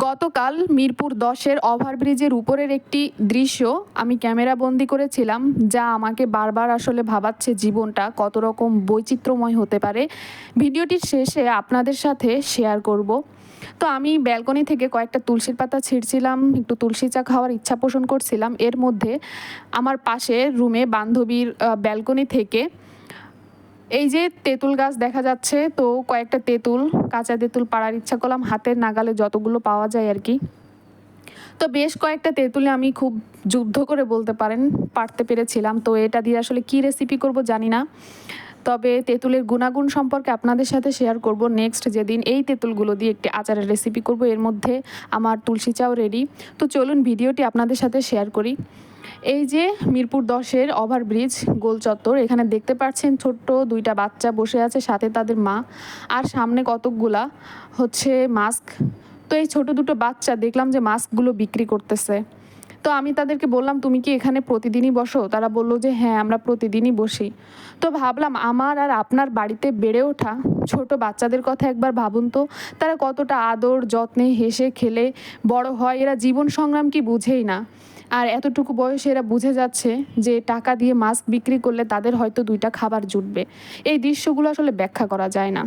গতকাল মিরপুর ১০-এর ওভারব্রিজের উপরের একটি দৃশ্য আমি ক্যামেরা বন্দি করেছিলাম, যা আমাকে বারবার আসলে ভাবাচ্ছে জীবনটা কত রকম বৈচিত্র্যময় হতে পারে। ভিডিওটির শেষে আপনাদের সাথে শেয়ার করব। তো আমি ব্যালকনি থেকে কয়েকটা তুলসীর পাতা ছিঁড়ছিলাম, একটু তুলসী চা খাওয়ার ইচ্ছা পোষণ করছিলাম। এর মধ্যে আমার পাশে রুমে বান্ধবীর ব্যালকনি থেকে এই যে তেঁতুল গাছ দেখা যাচ্ছে, তো কয়েকটা তেঁতুল, কাঁচা তেঁতুল পাড়ার ইচ্ছা করলাম, হাতের নাগালে যতগুলো পাওয়া যায় আর কি। তো বেশ কয়েকটা তেঁতুলে আমি খুব যুদ্ধ করে বলতে পারেন পারতে পেরেছিলাম। তো এটা দিয়ে আসলে কী রেসিপি করব জানি না, তবে তেঁতুলের গুণাগুণ সম্পর্কে আপনাদের সাথে শেয়ার করব নেক্সট যেদিন এই তেঁতুলগুলো দিয়ে একটি আচারের রেসিপি করব। এর মধ্যে আমার তুলসী চাও রেডি। তো চলুন ভিডিওটি আপনাদের সাথে শেয়ার করি। এই যে মিরপুর ১০-এর ওভারব্রিজ গোল চত্বর, এখানে দেখতে পাচ্ছেন ছোট্ট দুইটা বাচ্চা বসে আছে, সাথে তাদের মা, আর সামনে কতকগুলা হচ্ছে মাস্ক। তো এই ছোট দুটো বাচ্চা দেখলাম যে মাস্কগুলো বিক্রি করতেছে। তো আমি তাদেরকে বললাম, তুমি কি এখানে প্রতিদিনই বসো? তারা বলল যে হ্যাঁ, আমরা প্রতিদিনই বসি। তো ভাবলাম আমার আর আপনার বাড়িতে বেড়ে ওঠা ছোট বাচ্চাদের কথা একবার ভাবুন তো, তারা কতটা আদর যত্নে হেসে খেলে বড় হয়। এরা জীবন সংগ্রাম কি বুঝেই না, আর এতটুকু বয়সে এরা বুঝে যাচ্ছে যে টাকা দিয়ে মাস্ক বিক্রি করলে তাদের হয়তো দুইটা খাবার জুটবে। এই দৃশ্যগুলো আসলে ব্যাখ্যা করা যায় না।